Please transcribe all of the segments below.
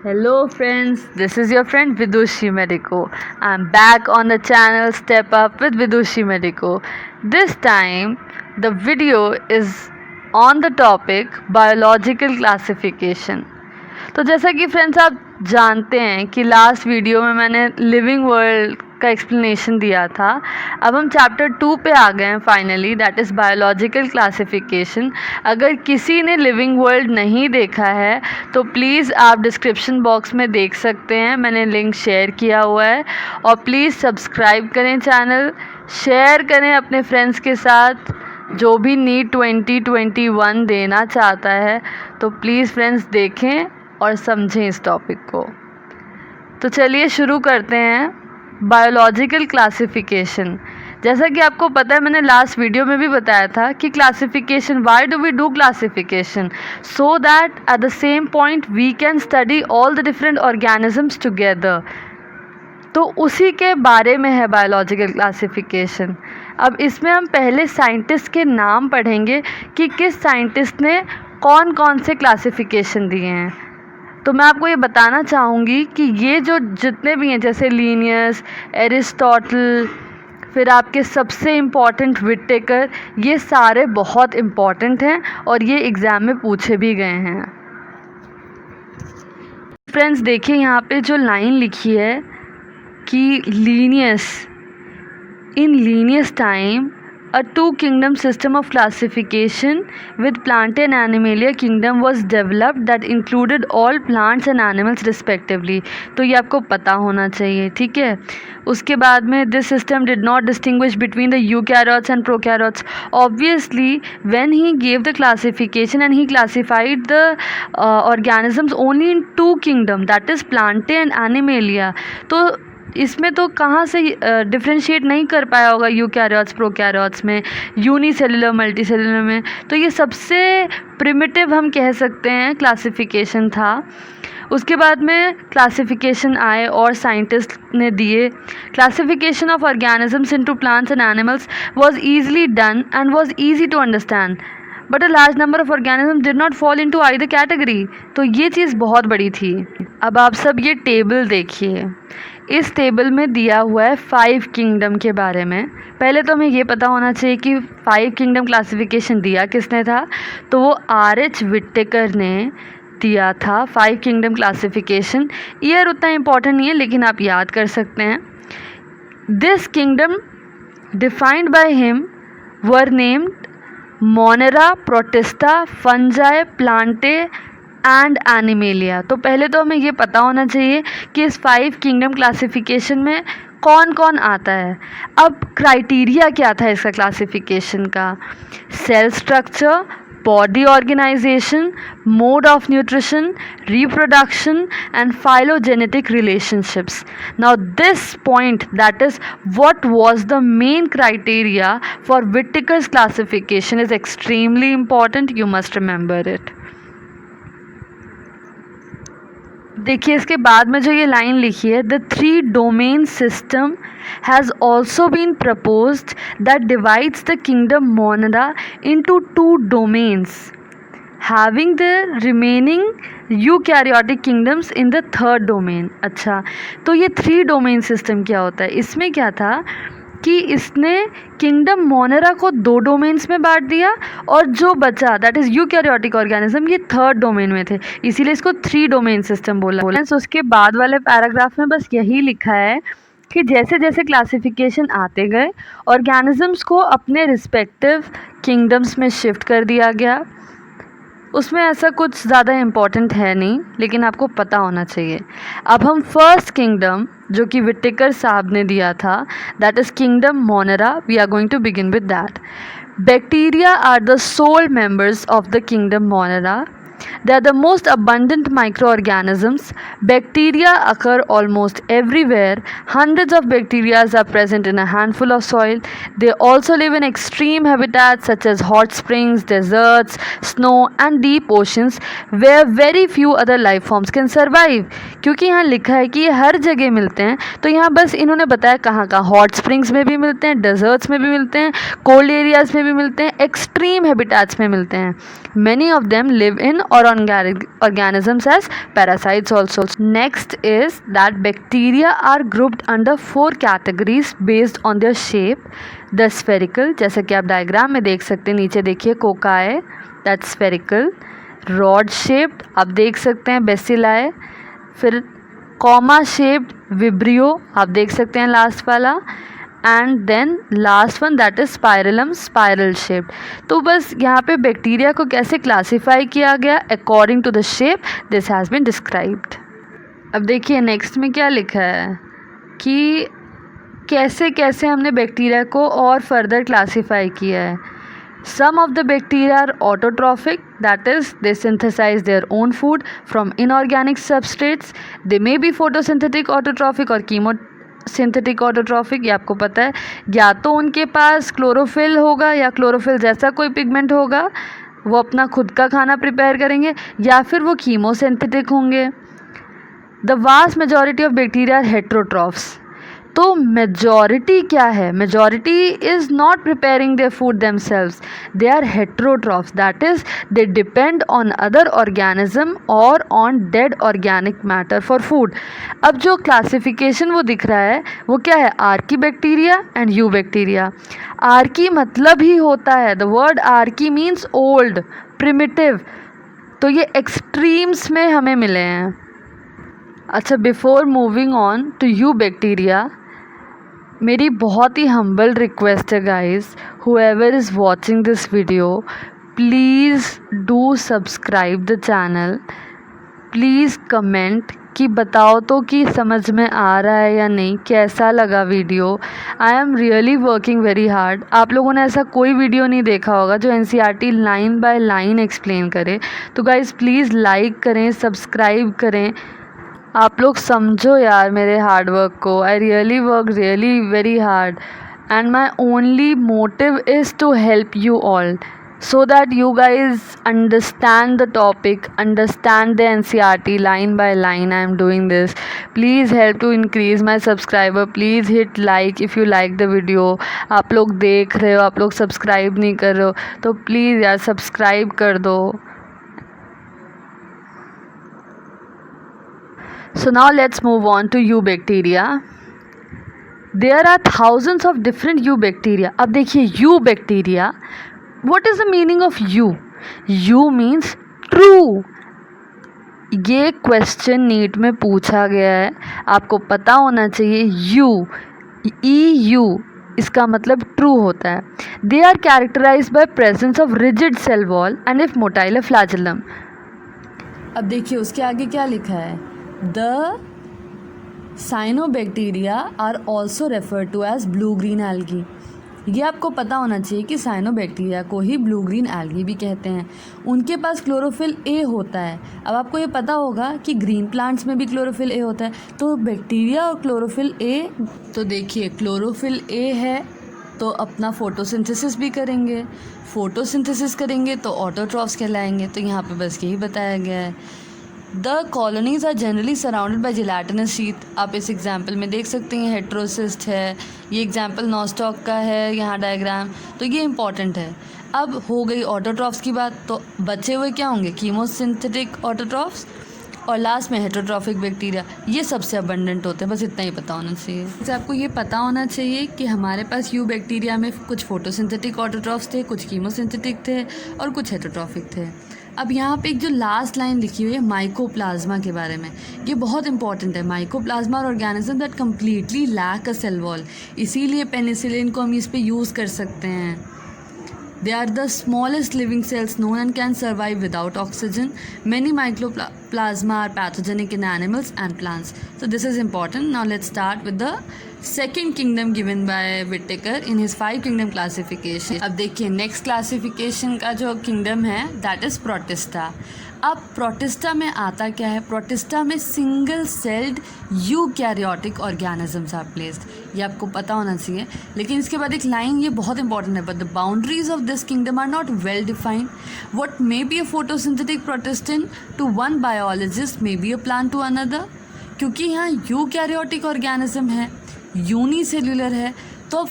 Hello friends, this is your friend Vidushi Medico. I'm back on the channel Step Up with Vidushi Medico. This time the video is on the topic biological classification. तो जैसा कि friends आप जानते हैं कि last video में मैंने living world का एक्सप्लेनेशन दिया था. अब हम चैप्टर 2 पे आ गए हैं finally, that is biological classification. अगर किसी ने लिविंग वर्ल्ड नहीं देखा है तो प्लीज़ आप डिस्क्रिप्शन बॉक्स में देख सकते हैं, मैंने लिंक शेयर किया हुआ है. और प्लीज़ सब्सक्राइब करें चैनल, शेयर करें अपने फ्रेंड्स के साथ जो भी नीट 2021 देना चाहता है. तो प्लीज़ फ्रेंड्स देखें और समझें इस टॉपिक को. तो चलिए शुरू करते हैं. बायोलॉजिकल क्लासिफिकेशन, जैसा कि आपको पता है मैंने लास्ट वीडियो में भी बताया था कि classification, why do we do classification, so that at the same point we can study all the different organisms together. तो उसी के बारे में है बायोलॉजिकल क्लासिफिकेशन. अब इसमें हम पहले साइंटिस्ट के नाम पढ़ेंगे कि किस साइंटिस्ट ने कौन कौन से क्लासिफिकेशन दिए हैं. तो मैं आपको ये बताना चाहूँगी कि ये जो जितने भी हैं, जैसे लीनियस, एरिस्टोटल, फिर आपके सबसे इम्पॉर्टेंट विटेकर, ये सारे बहुत इम्पॉर्टेंट हैं और ये एग्ज़ाम में पूछे भी गए हैं. फ्रेंड्स देखिए यहाँ पे जो लाइन लिखी है कि Linnaeus, in Linnaeus time a two kingdom system of classification with plant and animalia kingdom was developed that included all plants and animals respectively. तो ये आपको पता होना चाहिए, ठीक है. उसके बाद में this system did not distinguish between the eukaryotes and prokaryotes. Obviously when he gave the classification and he classified the organisms only in two kingdom, that is plantae and animalia. तो इसमें तो कहाँ से डिफ्रेंशिएट नहीं कर पाया होगा eukaryotes prokaryotes में, यूनिसेलुलर मल्टीसेलुलर में. तो ये सबसे प्रिमिटिव हम कह सकते हैं क्लासिफिकेशन था. उसके बाद में क्लासिफिकेशन आए और साइंटिस्ट ने दिए. Classification of organisms into plants and animals was easily done and was easy to understand, but a large number of organism did not fall into either category. तो ये चीज़ बहुत बड़ी थी. अब आप सब ये टेबल देखिए. इस टेबल में दिया हुआ है 5 किंगडम के बारे में. पहले तो हमें ये पता होना चाहिए कि 5 किंगडम क्लासिफिकेशन दिया किसने था. तो वो R.H. विटेकर ने दिया था 5 किंगडम क्लासिफिकेशन. ईयर उतना इम्पॉर्टेंट नहीं है लेकिन आप याद कर सकते हैं. This kingdom defined by him were named Monera, protista, fungi, Plantae and animalia. तो पहले तो हमें ये पता होना चाहिए कि इस 5 किंगडम क्लासिफिकेशन में कौन कौन आता है. अब क्राइटेरिया क्या था इसका क्लासिफिकेशन का. Cell structure, body organisation, mode of nutrition, reproduction and phylogenetic relationships. Now this point, that is what was the main criteria for Whittaker's classification, is extremely important. You must remember it. देखिए इसके बाद में जो ये line लिखी है, the 3 domain system has also been proposed that divides the kingdom monera into 2 domains having the remaining eukaryotic kingdoms in the 3rd domain. अच्छा, तो ये 3 डोमेन सिस्टम क्या होता है. इसमें क्या था कि इसने किंगडम मोनेरा को 2 डोमेन्स में बांट दिया और जो बचा दैट इज़ यूकैरियोटिक ऑर्गेनिज्म ये 3rd डोमेन में थे, इसीलिए इसको 3 डोमेन सिस्टम बोला. उसके बाद वाले पैराग्राफ में बस यही लिखा है कि जैसे जैसे क्लासिफिकेशन आते गए ऑर्गेनिजम्स को अपने रिस्पेक्टिव किंगडम्स में शिफ्ट कर दिया गया. उसमें ऐसा कुछ ज़्यादा इम्पॉर्टेंट है नहीं लेकिन आपको पता होना चाहिए. अब हम फर्स्ट किंगडम जो कि विटेकर साहब ने दिया था, that is kingdom monera, we are going to begin with that. Bacteria are the sole members of the kingdom monera. They are the most abundant microorganisms. Bacteria occur almost everywhere. Hundreds of bacteria are present in a handful of soil. They also live in extreme habitats such as hot springs, deserts, snow and deep oceans where very few other life forms can survive. क्योंकि यहाँ लिखा है कि ये हर जगह मिलते हैं तो यहाँ बस इन्होंने बताया कहाँ कहाँ. हॉट स्प्रिंग्स में भी मिलते हैं, डेजर्ट्स में भी मिलते हैं, कोल्ड एरियाज़ में भी मिलते हैं, एक्सट्रीम हैबिटेट्स में मिलते हैं. Many of them live in or organisms as parasites also. Next is that bacteria are grouped under 4 categories based on their shape. The spherical, जैसा कि आप डायग्राम में देख सकते हैं, नीचे देखिए कोकाए, that's spherical. रॉड शेप्ड आप देख सकते हैं बेसिलाई, फिर कॉमा शेप्ड विब्रियो आप देख सकते हैं लास्ट वाला, and then last one that is spirillum, spiral shaped. तो बस यहाँ पे बैक्टीरिया को कैसे क्लासीफाई किया गया according to the shape, this has been described. अब देखिए नेक्स्ट में क्या लिखा है कि कैसे कैसे हमने बैक्टीरिया को और फर्दर क्लासीफाई किया है. Some of the bacteria are autotrophic, that is, they synthesize their own food from inorganic substrates. They may be photosynthetic autotrophic और chemosynthetic autotrophic. ये आपको पता है, या तो उनके पास क्लोरोफिल होगा या क्लोरोफिल जैसा कोई पिगमेंट होगा, वो अपना खुद का खाना प्रिपेयर करेंगे, या फिर वो कीमोसिंथेटिक होंगे. The vast majority of bacteria are heterotrophs. तो मेजॉरिटी क्या है? Majority is not preparing their food themselves, they are heterotrophs, that is they depend on other organism और on dead organic matter for food. अब जो classification वो दिख रहा है वो क्या है? Archaebacteria and eubacteria. Archae मतलब ही होता है, the word archae means old, primitive. तो ये एक्सट्रीम्स में हमें मिले हैं. अच्छा, before moving on to eubacteria, मेरी बहुत ही हम्बल रिक्वेस्ट है guys, whoever is watching this video, please do subscribe the channel. Please comment कि बताओ तो कि समझ में आ रहा है या नहीं, कैसा लगा video. I am really working very hard. आप लोगों ने ऐसा कोई वीडियो नहीं देखा होगा जो NCERT line by line explain करे. तो गाइस प्लीज़ लाइक करें, सब्सक्राइब करें. आप लोग समझो यार मेरे हार्ड वर्क को. I really work really very hard and my only motive is to help you all so that you guys understand the topic, understand the NCERT line by line. I am doing this. Please help to increase my subscriber. Please hit like if you like the video. आप लोग देख रहे हो, आप लोग subscribe नहीं कर रहे हो, तो प्लीज़ यार सब्सक्राइब कर दो. So now let's move on to eubacteria. There are thousands of different eubacteria. अब देखिए eubacteria. What is the meaning of U? U means true. ये क्वेश्चन नीट में पूछा गया है, आपको पता होना चाहिए. EU इसका मतलब ट्रू होता है. They are characterized by presence of rigid cell wall and if motile flagellum. अब देखिए उसके आगे क्या लिखा है. The cyanobacteria are also referred to as blue green algae. ये आपको पता होना चाहिए कि साइनोबैक्टीरिया को ही ब्लू ग्रीन एल्गी भी कहते हैं. उनके पास क्लोरोफिल ए होता है. अब आपको ये पता होगा कि ग्रीन प्लांट्स में भी क्लोरोफिल ए होता है. तो बैक्टीरिया और क्लोरोफिल ए, तो देखिए क्लोरोफिल ए है तो अपना फोटोसिंथेसिस भी करेंगे. फोटोसिंथेसिस करेंगे तो ऑटोट्रॉफ्स कहलाएंगे. तो यहाँ पे बस यही बताया गया है. The colonies are generally surrounded by gelatinous sheath. आप इस एग्जाम्पल में देख सकते हैं हेट्रोसिस्ट है, ये एग्जाम्पल नॉस्टॉक का है यहाँ डायग्राम. तो ये इंपॉर्टेंट है. अब हो गई ऑटोट्रॉफ्स की बात, तो बचे हुए क्या होंगे? कीमोसिंथेटिक ऑटोट्रॉफ्स और लास्ट में हेट्रोट्रॉफिक बैक्टीरिया. ये सबसे अबंडेंट होते हैं, बस इतना ही पता होना चाहिए. जैसे आपको ये पता होना चाहिए कि हमारे पास यू बैक्टीरिया में कुछ फोटोसिंथेटिक ऑटोट्रॉफ्स थे, कुछ कीमोसिंथेटिक थे और कुछ हेट्रोट्रॉफिक थे. अब यहाँ पे एक जो लास्ट लाइन लिखी हुई है माइकोप्लाज्मा के बारे में, ये बहुत इंपॉर्टेंट है. Mycoplasma are organism that completely lack a cell wall. इसीलिए पेनिसिलिन को हम इस पे यूज़ कर सकते हैं. They are the smallest living cells known and can survive without oxygen. Many mycoplasma are pathogenic in animals and plants. So this is important. Now let's start with the second kingdom given by Whittaker in his 5 kingdom classification. अब देखिए next classification का जो kingdom है that is Protista. अब Protista में आता क्या है? प्रोटिस्टा में single celled eukaryotic organisms are placed. ये आपको पता होना चाहिए. लेकिन इसके बाद एक लाइन ये बहुत इंपॉर्टेंट है. But the boundaries of this kingdom are not well defined. What may be a photosynthetic protistan to one biologist may be a plant to another. क्योंकि यहाँ यूकैरियोटिक ऑर्गेनिज्म है, यूनिसेल्युलर है, तो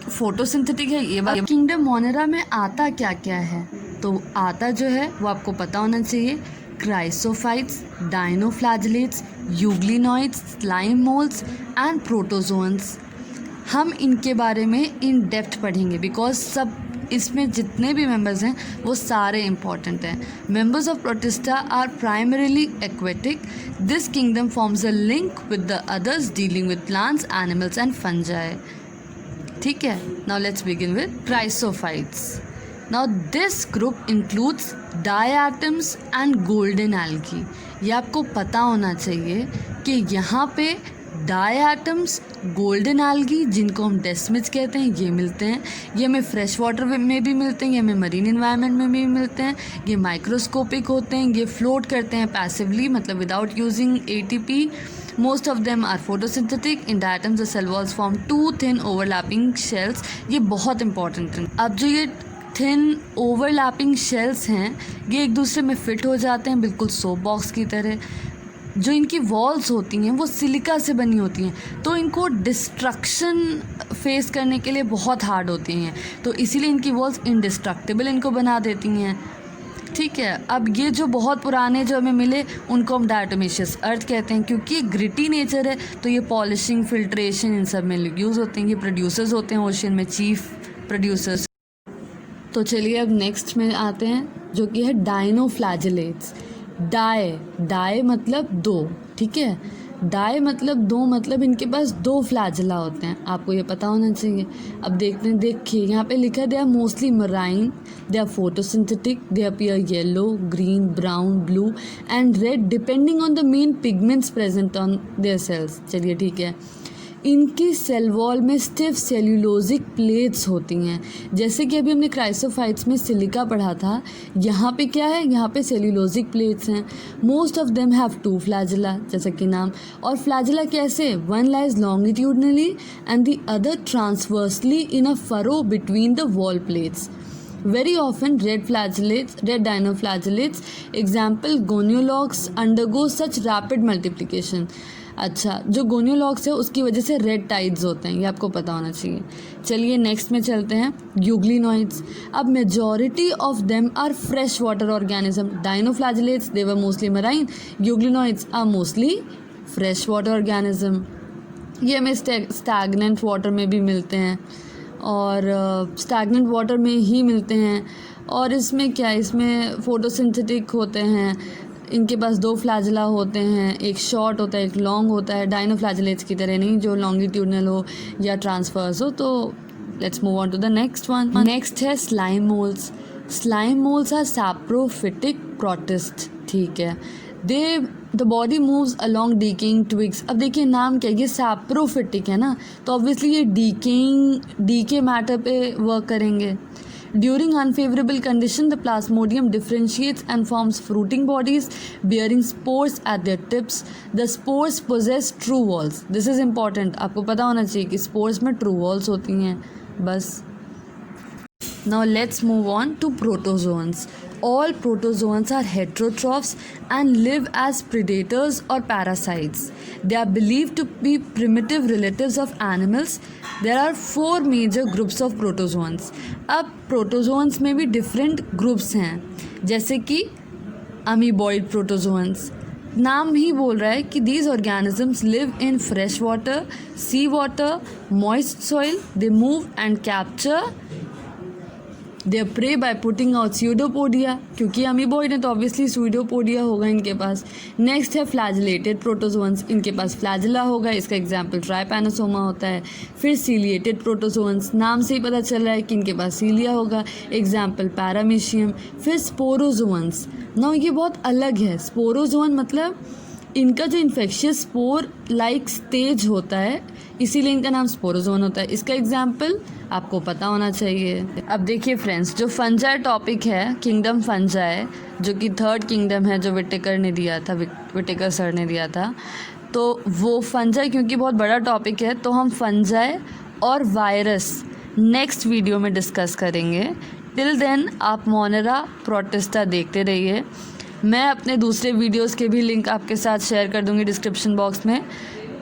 फोटोसिंथेटिक है. ये बात किंगडम मोनेरा में आता क्या क्या है? तो आता जो है वो आपको पता होना चाहिए, chrysophytes, dinoflagellates, euglenoids, slime moulds and protozoans. हम इनके बारे में इन डेप्थ पढ़ेंगे बिकॉज सब इसमें जितने भी मेंबर्स हैं वो सारे इंपॉर्टेंट हैं। Members of Protista are primarily aquatic. This kingdom forms a link with the others dealing with plants, animals and fungi. ठीक है, now let's begin with chrysophytes. Now this group includes diatoms and golden algae. ये आपको पता होना चाहिए कि यहाँ पे डायटम्स, गोल्डन एल्गी जिनको हम डेस्मिड्स कहते हैं, ये मिलते हैं। ये हमें फ्रेश वाटर में भी मिलते हैं, ये हमें मरीन इन्वायरमेंट में भी मिलते हैं। ये माइक्रोस्कोपिक होते हैं, ये फ्लोट करते हैं पैसिवली, मतलब without using ATP। Most of them are photosynthetic. In diatoms, the cell walls form two thin overlapping shells. ये बहुत इंपॉर्टेंट है। अब जो ये थिन ओवरलैपिंग शेल्स हैं ये एक दूसरे में फिट हो जाते हैं, बिल्कुल सोप बॉक्स की तरह। जो इनकी वॉल्स होती हैं वो सिलिका से बनी होती हैं, तो इनको डिस्ट्रक्शन फेस करने के लिए बहुत हार्ड होती हैं, तो इसीलिए इनकी वॉल्स इंडिस्ट्रक्टिबल इनको बना देती हैं। ठीक है, अब ये जो बहुत पुराने जो हमें मिले उनको हम डायटोमेशियस अर्थ कहते हैं, क्योंकि ग्रिटी नेचर है तो ये पॉलिशिंग, फिल्ट्रेशन इन सब में यूज़ होते हैं। ये प्रोड्यूसर्स होते हैं ओशन में, चीफ प्रोड्यूसर्स। तो चलिए अब नेक्स्ट में आते हैं जो कि है डाइनोफ्लैजिलेट्स। डाई मतलब दो, ठीक है, डाई मतलब दो, मतलब इनके पास दो फ्लैजिला होते हैं, आपको ये पता होना चाहिए। अब देखते हैं, देखिए यहाँ पे लिखा है they are mostly marine, they are photosynthetic, they appear yellow, green, brown, blue and red depending on the main pigments present on their cells. चलिए ठीक है, इनकी सेल वॉल में स्टिफ सेल्यूलोजिक प्लेट्स होती हैं, जैसे कि अभी हमने क्राइसोफाइट्स में सिलिका पढ़ा था, यहाँ पे क्या है, यहाँ पे सेल्यूलोजिक प्लेट्स हैं। Most of them have two flagella, जैसा कि नाम। और फ्लैजिला कैसे, one lies longitudinally and the other transversely in a furrow between the wall plates. Very often red dinoflagellates, example goniologs, undergo such rapid multiplication। अच्छा, जो गोनियोलॉग्स है उसकी वजह से रेड टाइड्स होते हैं, ये आपको पता होना चाहिए। चलिए नेक्स्ट में चलते हैं, यूग्लिनॉइड्स। अब majority of them are fresh water organism. Dinoflagellates they were mostly marine, euglenoids are mostly fresh water organism. ये हमें स्टैगनेंट वाटर में भी मिलते हैं और स्टैगनेंट वाटर में ही मिलते हैं। और इसमें क्या है, इसमें फोटोसिंथेटिक होते हैं, इनके पास दो फ्लैजिला होते हैं, एक शॉर्ट होता है एक लॉन्ग होता है, डाइनोफ्लैजिलेट्स की तरह नहीं जो लॉन्गिट्यूडनल हो या ट्रांसफर्स हो। तो let's move on to the next one. Next है slime moulds. Slime moulds are saprophytic protist, ठीक है। The body moves along decaying twigs. अब देखिए नाम क्या है, ये सैप्रोफिटिक है ना, तो ऑब्वियसली ये डीके मैटर पे वर्क करेंगे। During unfavorable condition, the plasmodium differentiates and forms fruiting bodies bearing spores at their tips. The spores possess true walls. This is important. आपको पता होना चाहिए कि spores में true walls होती हैं, बस। Now let's move on to protozoans. All protozoans are heterotrophs and live as predators or parasites. They are believed to be primitive relatives of animals. There are 4 major groups of protozoans. अब protozoans में भी different groups हैं, जैसे कि amoeboid protozoans। नाम ही बोल रहा है कि these organisms live in fresh water, sea water, moist soil. They move and capture their prey by putting out pseudopodia, क्योंकि अमीबॉइड है तो ऑब्वियसली pseudopodia होगा इनके पास। नेक्स्ट है फ्लैजिलेटेड प्रोटोजोन्स, इनके पास फ्लैजिला होगा, इसका एग्जाम्पल ट्राइपैनोसोमा होता है। फिर सीलिएटेड प्रोटोजोन्स, नाम से ही पता चल रहा है कि इनके पास सीलिया होगा, एग्जाम्पल पैरामीशियम। फिर स्पोरोजोन्स, ना ये बहुत अलग है। स्पोरोजोन मतलब इनका जो इन्फेक्शियस स्पोर लाइक स्टेज होता है, इसीलिए इनका नाम स्पोरोजोन होता है। इसका एग्जाम्पल आपको पता होना चाहिए। अब देखिए फ्रेंड्स, जो फंजाई टॉपिक है, किंगडम फंजाई, जो कि 3rd किंगडम है जो विटेकर ने दिया था, विटेकर सर ने दिया था, तो वो फंजाई क्योंकि बहुत बड़ा टॉपिक है तो हम फंजाई और वायरस नेक्स्ट वीडियो में डिस्कस करेंगे। टिल देन आप मोनेरा प्रोटिस्टा देखते रहिए। मैं अपने दूसरे वीडियोस के भी लिंक आपके साथ शेयर कर दूंगी डिस्क्रिप्शन बॉक्स में।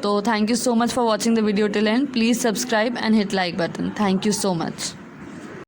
तो thank you so much for watching the video till and. Please subscribe and hit like button. Thank you so much.